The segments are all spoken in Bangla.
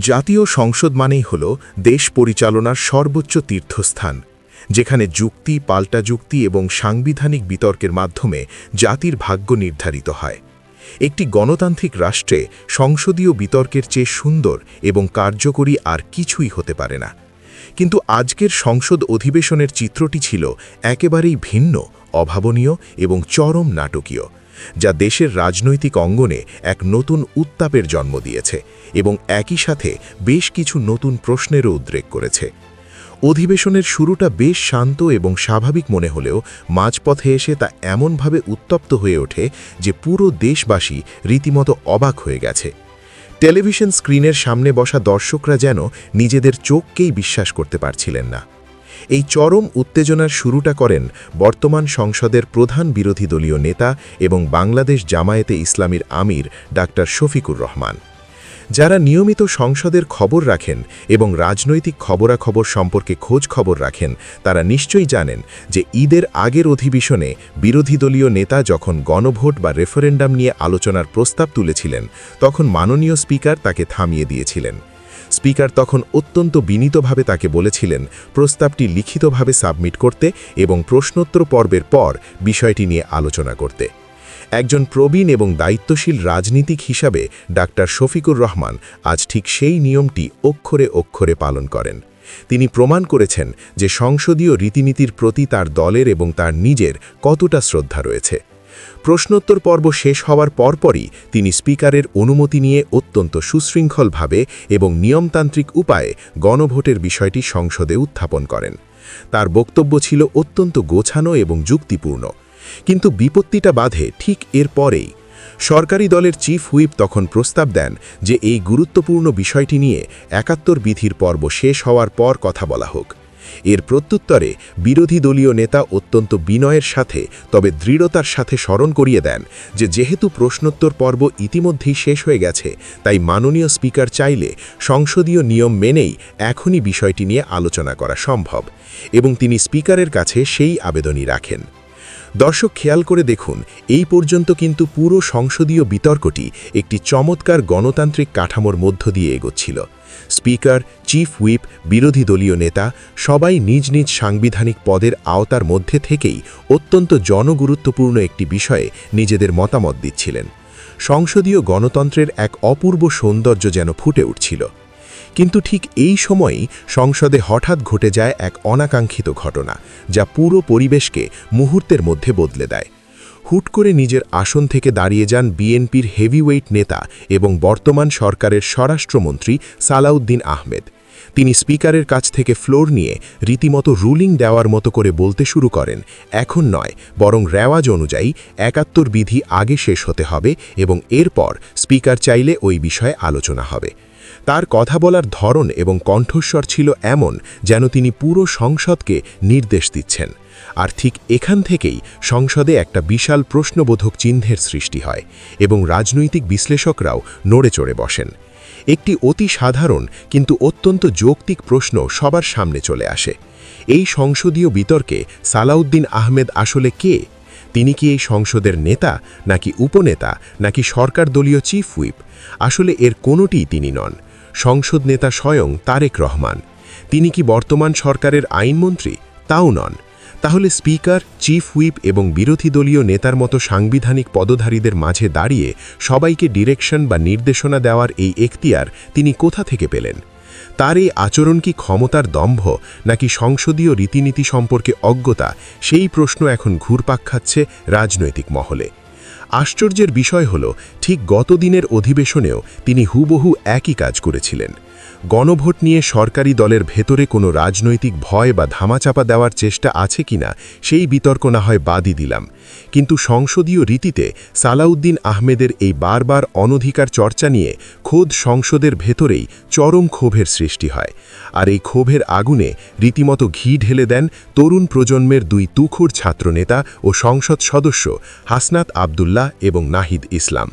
জাতীয় সংসদ মানেই হল দেশ পরিচালনার সর্বোচ্চ তীর্থস্থান, যেখানে যুক্তি, পাল্টা যুক্তি এবং সাংবিধানিক বিতর্কের মাধ্যমে জাতির ভাগ্য নির্ধারিত হয়। একটি গণতান্ত্রিক রাষ্ট্রে সংসদীয় বিতর্কের চেয়ে সুন্দর এবং কার্যকরী আর কিছুই হতে পারে না। কিন্তু আজকের সংসদ অধিবেশনের চিত্রটি ছিল একেবারেই ভিন্ন, অভাবনীয় এবং চরম নাটকীয়, যা দেশের রাজনৈতিক অঙ্গনে এক নতুন উত্তাপের জন্ম দিয়েছে এবং একই সাথে বেশ কিছু নতুন প্রশ্নেরও উদ্রেক করেছে। অধিবেশনের শুরুটা বেশ শান্ত এবং স্বাভাবিক মনে হলেও মাঝপথে এসে তা এমনভাবে উত্তপ্ত হয়ে ওঠে যে পুরো দেশবাসী রীতিমতো অবাক হয়ে গেছে। টেলিভিশন স্ক্রিনের সামনে বসা দর্শকরা যেন নিজেদের চোখকেই বিশ্বাস করতে পারছিলেন না। এই চরম উত্তেজনার শুরুটা করেন বর্তমান সংসদের প্রধান বিরোধী দলীয় নেতা এবং বাংলাদেশ জামায়াতে ইসলামীর আমির ডাক্তার শফিকুর রহমান। যারা নিয়মিত সংসদের খবর রাখেন এবং রাজনৈতিক খবরাখবর সম্পর্কে খোঁজ খবর রাখেন, তারা নিশ্চয়ই জানেন যে ঈদের আগের অধিবেশনে বিরোধী দলীয় নেতা যখন গণভোট বা রেফারেন্ডাম নিয়ে আলোচনার প্রস্তাব তুলেছিলেন, তখন মাননীয় স্পিকার তাকে থামিয়ে দিয়েছিলেন। স্পিকার তখন অত্যন্ত বিনীতভাবে তাকে বলেছিলেন প্রস্তাবটি লিখিতভাবে সাবমিট করতে এবং প্রশ্নোত্তর পর্বের পর বিষয়টি নিয়ে আলোচনা করতে। একজন প্রবীণ এবং দায়িত্বশীল রাজনীতিক হিসাবে ডাক্তার শফিকুর রহমান আজ ঠিক সেই নিয়মটি অক্ষরে অক্ষরে পালন করেন। তিনি প্রমাণ করেছেন যে সংসদীয় রীতিনীতির প্রতি তার দলের এবং তার নিজের কতটা শ্রদ্ধা রয়েছে। প্রশ্নোত্তর পর্ব শেষ হওয়ার পরপরই তিনি স্পিকারের অনুমতি নিয়ে অত্যন্ত সুশৃঙ্খলভাবে এবং নিয়মতান্ত্রিক উপায়ে গণভোটের বিষয়টি সংসদে উত্থাপন করেন। তার বক্তব্য ছিল অত্যন্ত গোছানো এবং যুক্তিপূর্ণ। কিন্তু বিপত্তিটা বাধে ঠিক এর পরেই। সরকারি দলের চিফ হুইপ তখন প্রস্তাব দেন যে এই গুরুত্বপূর্ণ বিষয়টি নিয়ে ৭১ বিধির পর্ব শেষ হওয়ার পর কথা বলা হোক। এর প্রত্যুত্তরে বিরোধী দলীয় নেতা অত্যন্ত বিনয়ের সাথে তবে দৃঢ়তার সাথে স্মরণ করিয়ে দেন যে যেহেতু প্রশ্নোত্তর পর্ব ইতিমধ্যেই শেষ হয়ে গেছে, তাই মাননীয় স্পিকার চাইলে সংসদীয় নিয়ম মেনেই এখনই বিষয়টি নিয়ে আলোচনা করা সম্ভব, এবং তিনি স্পিকারের কাছে সেই আবেদনই রাখেন। দর্শক, খেয়াল করে দেখুন, এই পর্যন্ত কিন্তু পুরো সংসদীয় বিতর্কটি একটি চমৎকার গণতান্ত্রিক কাঠামোর মধ্য দিয়ে এগোচ্ছিল। স্পিকার, চিফ হুইপ, বিরোধী দলীয় নেতা সবাই নিজ নিজ সাংবিধানিক পদের আওতার মধ্যে থেকেই অত্যন্ত জনগুরুত্বপূর্ণ একটি বিষয়ে নিজেদের মতামত দিচ্ছিলেন। সংসদীয় গণতন্ত্রের এক অপূর্ব সৌন্দর্য যেন ফুটে উঠছিল। কিন্তু ঠিক এই সময়েই সংসদে হঠাৎ ঘটে যায় এক অনাকাঙ্ক্ষিত ঘটনা, যা পুরো পরিবেশকে মুহূর্তের মধ্যে বদলে দেয়। হুট করে নিজের আসন থেকে দাঁড়িয়ে যান বিএনপির হেভিওয়েট নেতা এবং বর্তমান সরকারের স্বরাষ্ট্রমন্ত্রী সালাউদ্দিন আহমেদ। তিনি স্পিকারের কাছ থেকে ফ্লোর নিয়ে রীতিমতো রুলিং দেওয়ার মতো করে বলতে শুরু করেন, এখন নয়, বরং রেওয়াজ অনুযায়ী ৭১ বিধি আগে শেষ হতে হবে এবং এরপর স্পিকার চাইলে ওই বিষয়ে আলোচনা হবে। তার কথা বলার ধরন এবং কণ্ঠস্বর ছিল এমন যেন তিনি পুরো সংসদকে নির্দেশ দিচ্ছেন। আর ঠিক এখান থেকেই সংসদে একটা বিশাল প্রশ্নবোধক চিহ্নের সৃষ্টি হয় এবং রাজনৈতিক বিশ্লেষকরাও নড়ে চড়ে বসেন। একটি অতি সাধারণ কিন্তু অত্যন্ত যৌক্তিক প্রশ্ন সবার সামনে চলে আসে। এই সংসদীয় বিতর্কে সালাউদ্দিন আহমেদ আসলে কে? তিনি কি এই সংসদের নেতা, নাকি উপনেতা, নাকি সরকার দলীয় চিফ হুইপ? আসলে এর কোনোটিই তিনি নন। সংসদ নেতা স্বয়ং তারেক রহমান। তিনি কি বর্তমান সরকারের আইনমন্ত্রী? তাও নন। তাহলে স্পিকার, চিফ হুইপ এবং বিরোধী দলীয় নেতার মতো সাংবিধানিক পদধারীদের মাঝে দাঁড়িয়ে সবাইকে ডিরেকশন বা নির্দেশনা দেওয়ার এই এখতিয়ার তিনি কোথা থেকে পেলেন? তার এই আচরণ কি ক্ষমতার দম্ভ, নাকি সংসদীয় রীতিনীতি সম্পর্কে অজ্ঞতা? সেই প্রশ্ন এখন ঘুরপাক খাচ্ছে রাজনৈতিক মহলে। আশ্চর্যের বিষয় হল, ঠিক গতদিনের অধিবেশনেও তিনি হুবহু একই কাজ করেছিলেন। গণভোট নিয়ে সরকারি দলের ভেতরে কোনো রাজনৈতিক ভয় বা ধামাচাপা দেওয়ার চেষ্টা আছে কিনা সেই বিতর্ক না হয় বাদই দিলাম, কিন্তু সংসদীয় রীতিতে সালাউদ্দিন আহমেদের এই বারবার অনধিকার চর্চা নিয়ে খোদ সংসদের ভেতরেই চরম ক্ষোভের সৃষ্টি হয়। আর এই ক্ষোভের আগুনে রীতিমতো ঘি ঢেলে দেন তরুণ প্রজন্মের দুই তুখোড় ছাত্রনেতা ও সংসদ সদস্য হাসনাত আবদুল্লাহ এবং নাহিদ ইসলাম।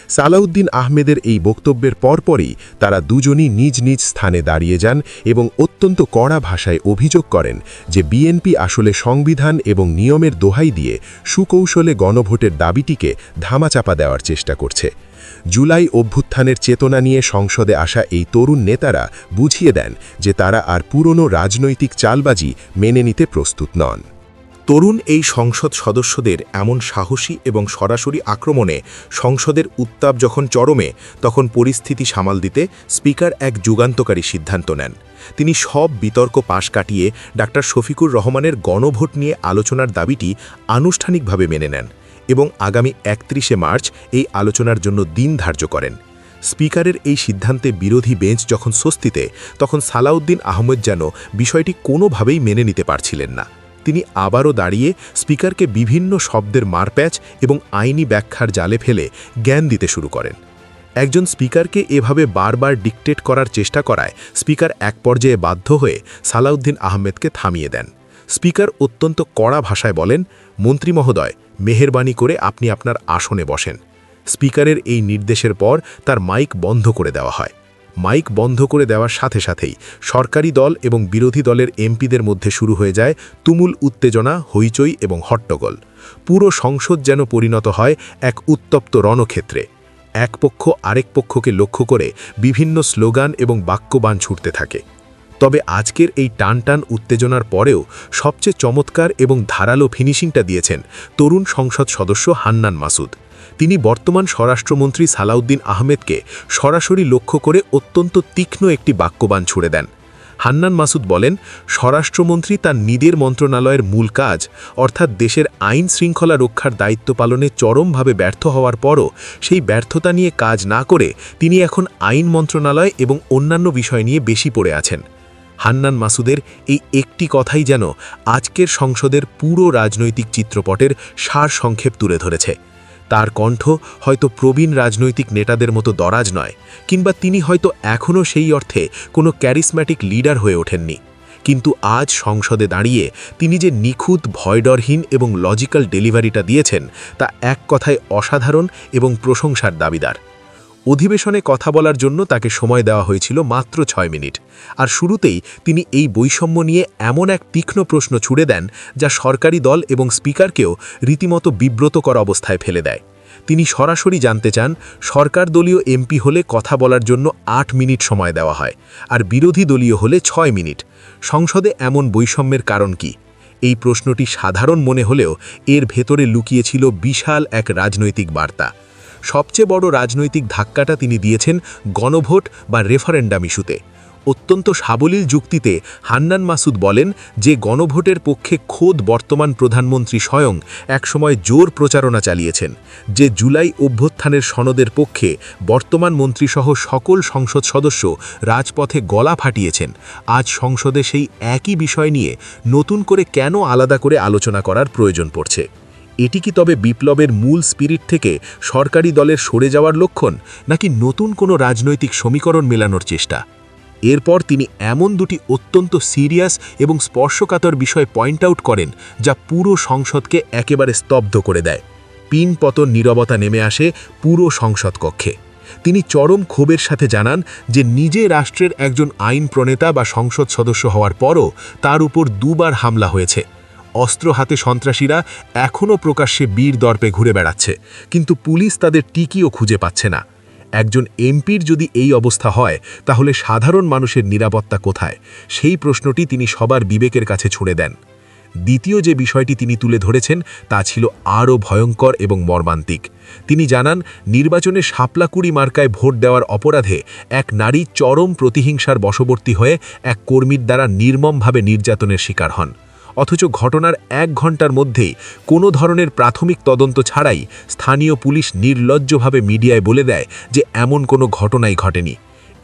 সালাউদ্দিন আহমেদের এই বক্তব্যের পরপরই তারা দুজনই নিজ নিজ স্থানে দাঁড়িয়ে যান এবং অত্যন্ত কড়া ভাষায় অভিযোগ করেন যে বিএনপি আসলে সংবিধান এবং নিয়মের দোহাই দিয়ে সুকৌশলে গণভোটের দাবিটিকে ধামাচাপা দেওয়ার চেষ্টা করছে। জুলাই অভ্যুত্থানের চেতনা নিয়ে সংসদে আসা এই তরুণ নেতারা বুঝিয়ে দেন যে তারা আর পুরনো রাজনৈতিক চালবাজি মেনে নিতে প্রস্তুত নন। তরুণ এই সংসদ সদস্যদের এমন সাহসী এবং সরাসরি আক্রমণে সংসদের উত্তাপ যখন চরমে, তখন পরিস্থিতি সামাল দিতে স্পিকার এক যুগান্তকারী সিদ্ধান্ত নেন। তিনি সব বিতর্ক পাশ কাটিয়ে ডাক্তার শফিকুর রহমানের গণভোট নিয়ে আলোচনার দাবিটি আনুষ্ঠানিকভাবে মেনে নেন এবং আগামী 31শে মার্চ এই আলোচনার জন্য দিন ধার্য করেন। স্পিকারের এই সিদ্ধান্তে বিরোধী বেঞ্চ যখন স্বস্তিতে, তখন সালাউদ্দিন আহমেদ যেন বিষয়টি কোনোভাবেই মেনে নিতে পারছিলেন না। তিনি আবারও দাঁড়িয়ে স্পিকারকে বিভিন্ন শব্দের মারপ্যাচ এবং আইনি ব্যাখ্যার জালে ফেলে জ্ঞান দিতে শুরু করেন। একজন স্পিকারকে এভাবে বারবার ডিকটেট করার চেষ্টা করায় স্পিকার এক পর্যায়ে বাধ্য হয়ে সালাউদ্দিন আহমেদকে থামিয়ে দেন। স্পিকার অত্যন্ত কড়া ভাষায় বলেন, মন্ত্রী মহোদয়, মেহেরবানি করে আপনি আপনার আসনে বসেন। স্পিকারের এই নির্দেশের পর তার মাইক বন্ধ করে দেওয়া হয়। মাইক বন্ধ করে দেওয়ার সাথে সাথেই সরকারি দল এবং বিরোধী দলের এমপিদের মধ্যে শুরু হয়ে যায় তুমুল উত্তেজনা, হইচই এবং হট্টগোল। পুরো সংসদ যেন পরিণত হয় এক উত্তপ্ত রণক্ষেত্রে। এক পক্ষ আরেক পক্ষকে লক্ষ্য করে বিভিন্ন স্লোগান এবং বাক্যবাণ ছুটতে থাকে। তবে আজকের এই টানটান উত্তেজনার পরেও সবচেয়ে চমৎকার এবং ধারালো ফিনিশিংটা দিয়েছেন তরুণ সংসদ সদস্য হান্নান মাসুদ। তিনি বর্তমান স্বরাষ্ট্রমন্ত্রী সালাউদ্দিন আহমেদকে সরাসরি লক্ষ্য করে অত্যন্ত তীক্ষ্ণ একটি বাক্যবাণ ছুড়ে দেন। হান্নান মাসুদ বলেন, স্বরাষ্ট্রমন্ত্রী তার নিজের মন্ত্রণালয়ের মূল কাজ অর্থাৎ দেশের আইন শৃঙ্খলা রক্ষার দায়িত্ব পালনে চরমভাবে ব্যর্থ হওয়ার পরও সেই ব্যর্থতা নিয়ে কাজ না করে তিনি এখন আইন মন্ত্রণালয় এবং অন্যান্য বিষয় নিয়ে বেশি পড়ে আছেন। হান্নান মাসুদের এই একটি কথাই যেন আজকের সংসদের পুরো রাজনৈতিক চিত্রপটের সারসংক্ষেপ তুলে ধরেছে। তার কণ্ঠ হয়তো প্রবীণ রাজনৈতিক নেতাদের মতো দরাজ নয়, কিংবা তিনি হয়তো এখনও সেই অর্থে কোনো ক্যারিসম্যাটিক লিডার হয়ে ওঠেননি, কিন্তু আজ সংসদে দাঁড়িয়ে তিনি যে নিখুঁত, ভয়ডরহীন এবং লজিক্যাল ডেলিভারিটা দিয়েছেন তা এক কথায় অসাধারণ এবং প্রশংসার দাবিদার। অধিবেশনে কথা বলার জন্য তাকে সময় দেওয়া হয়েছিল মাত্র 6 মিনিট, আর শুরুতেই তিনি এই বৈষম্য নিয়ে এমন এক তীক্ষ্ণ প্রশ্ন ছুড়ে দেন যা সরকারি দল এবং স্পিকারকেও রীতিমতো বিব্রতকর অবস্থায় ফেলে দেয়। তিনি সরাসরি জানতে চান, সরকার দলীয় এমপি হলে কথা বলার জন্য 8 মিনিট সময় দেওয়া হয়, আর বিরোধী দলীয় হলে 6 মিনিট। সংসদে এমন বৈষম্যের কারণ কি? এই প্রশ্নটি সাধারণ মনে হলেও এর ভেতরে লুকিয়েছিল বিশাল এক রাজনৈতিক বার্তা। সবচেয়ে বড় রাজনৈতিক ধাক্কাটা তিনি দিয়েছেন গণভোট বা রেফারেন্ডাম ইস্যুতে। অত্যন্ত সাবলীল যুক্তিতে হান্নান মাসুদ বলেন যে গণভোটের পক্ষে খোদ বর্তমান প্রধানমন্ত্রী স্বয়ং একসময় জোর প্রচারণা চালিয়েছেন, যে জুলাই অভ্যুত্থানের সনদের পক্ষে বর্তমান মন্ত্রীসহ সকল সংসদ সদস্য রাজপথে গলা ফাটিয়েছেন। আজ সংসদে সেই একই বিষয় নিয়ে নতুন করে কেন আলাদা করে আলোচনা করার প্রয়োজন পড়ছে? এটি কি তবে বিপ্লবের মূল স্পিরিট থেকে সরকারি দলের সরে যাওয়ার লক্ষণ, নাকি নতুন কোনো রাজনৈতিক সমীকরণ মেলানোর চেষ্টা? এরপর তিনি এমন দুটি অত্যন্ত সিরিয়াস এবং স্পর্শকাতর বিষয় পয়েন্ট আউট করেন যা পুরো সংসদকে একেবারে স্তব্ধ করে দেয়। পিন পতন নীরবতা নেমে আসে পুরো সংসদ কক্ষে। তিনি চরম ক্ষোভের সাথে জানান যে নিজে রাষ্ট্রের একজন আইন প্রণেতা বা সংসদ সদস্য হওয়ার পরও তার উপর 2 বার হামলা হয়েছে। অস্ত্র হাতে সন্ত্রাসীরা এখনও প্রকাশ্যে বীর দর্পে ঘুরে বেড়াচ্ছে, কিন্তু পুলিশ তাদের টিকিও খুঁজে পাচ্ছে না। একজন এমপির যদি এই অবস্থা হয়, তাহলে সাধারণ মানুষের নিরাপত্তা কোথায়? সেই প্রশ্নটি তিনি সবার বিবেকের কাছে ছুড়ে দেন। দ্বিতীয় যে বিষয়টি তিনি তুলে ধরেছেন তা ছিল আরও ভয়ঙ্কর এবং মর্মান্তিক। তিনি জানান, নির্বাচনে শাপলাকুড়ি মার্কায় ভোট দেওয়ার অপরাধে এক নারী চরম প্রতিহিংসার বশবর্তী হয়ে এক কর্মীর দ্বারা নির্মমভাবে নির্যাতনের শিকার হন। অথচ ঘটনার 1 ঘন্টার মধ্যেই কোনো ধরনের প্রাথমিক তদন্ত ছাড়াই স্থানীয় পুলিশ নির্লজ্জভাবে মিডিয়ায় বলে দেয় যে এমন কোনো ঘটনাই ঘটেনি।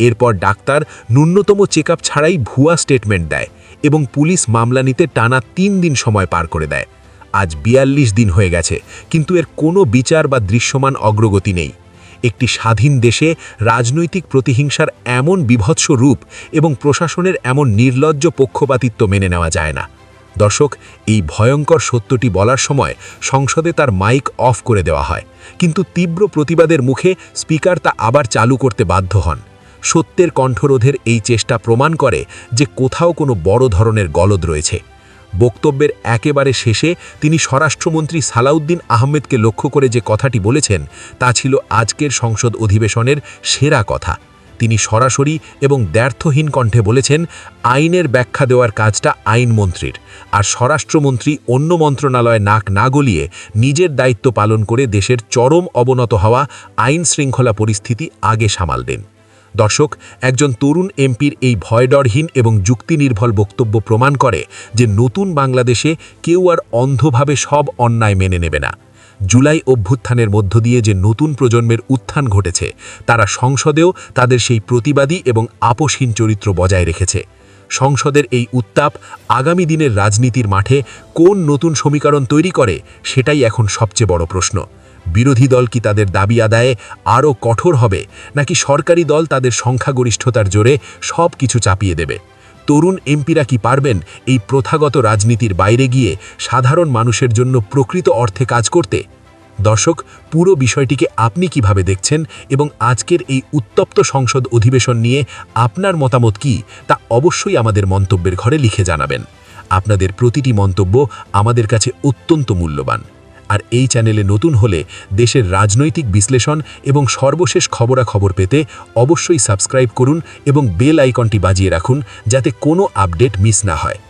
এরপর ডাক্তার ন্যূনতম চেকআপ ছাড়াই ভুয়া স্টেটমেন্ট দেয় এবং পুলিশ মামলা নিতে টানা 3 দিন সময় পার করে দেয়। আজ 42 দিন হয়ে গেছে, কিন্তু এর কোনো বিচার বা দৃশ্যমান অগ্রগতি নেই। একটি স্বাধীন দেশে রাজনৈতিক প্রতিহিংসার এমন বিভৎস রূপ এবং প্রশাসনের এমন নির্লজ্জ পক্ষপাতিত্ব মেনে নেওয়া যায় না। দর্শক, এই ভয়ঙ্কর সত্যটি বলার সময় সংসদে তার মাইক অফ করে দেওয়া হয়, কিন্তু তীব্র প্রতিবাদের মুখে স্পিকার তা আবার চালু করতে বাধ্য হন। সত্যের কণ্ঠরোধের এই চেষ্টা প্রমাণ করে যে কোথাও কোনো বড় ধরনের গলদ রয়েছে। বক্তব্যের একেবারে শেষে তিনি স্বরাষ্ট্রমন্ত্রী সালাউদ্দিন আহমেদকে লক্ষ্য করে যে কথাটি বলেছেন তা ছিল আজকের সংসদ অধিবেশনের সেরা কথা। তিনি সরাসরি এবং দ্ব্যর্থহীন কণ্ঠে বলেছেন, আইনের ব্যাখ্যা দেওয়ার কাজটা আইনমন্ত্রীর, আর স্বরাষ্ট্রমন্ত্রী অন্য মন্ত্রণালয়ে নাক না গলিয়ে নিজের দায়িত্ব পালন করে দেশের চরম অবনত হওয়া আইন শৃঙ্খলা পরিস্থিতি আগে সামাল দেন। দর্শক, একজন তরুণ এমপির এই ভয়ডরহীন এবং যুক্তিনির্ভর বক্তব্য প্রমাণ করে যে নতুন বাংলাদেশে কেউ আর অন্ধভাবে সব অন্যায় মেনে নেবে না। জুলাই অভ্যুত্থানের মধ্য দিয়ে যে নতুন প্রজন্মের উত্থান ঘটেছে, তারা সংসদেও তাদের সেই প্রতিবাদী এবং আপোষহীন চরিত্র বজায় রেখেছে। সংসদের এই উত্তাপ আগামী দিনের রাজনীতির মাঠে কোন নতুন সমীকরণ তৈরি করে, সেটাই এখন সবচেয়ে বড় প্রশ্ন। বিরোধী দল কি তাদের দাবি আদায়ে আরও কঠোর হবে, নাকি সরকারি দল তাদের সংখ্যাগরিষ্ঠতার জোরে সব কিছু চাপিয়ে দেবে? তরুণ এমপিরা কি পারবেন এই প্রথাগত রাজনীতির বাইরে গিয়ে সাধারণ মানুষের জন্য প্রকৃত অর্থে কাজ করতে? দর্শক, পুরো বিষয়টিকে আপনি কিভাবে দেখছেন এবং আজকের এই উত্তপ্ত সংসদ অধিবেশন নিয়ে আপনার মতামত কি, তা অবশ্যই আমাদের মন্তব্যের ঘরে লিখে জানাবেন। আপনাদের প্রতিটি মন্তব্য আমাদের কাছে অত্যন্ত মূল্যবান। আর এই চ্যানেলে নতুন হলে দেশের রাজনৈতিক বিশ্লেষণ এবং সর্বশেষ খবরাখবর পেতে অবশ্যই সাবস্ক্রাইব করুন এবং বেল আইকনটি বাজিয়ে রাখুন, যাতে কোনো আপডেট মিস না হয়।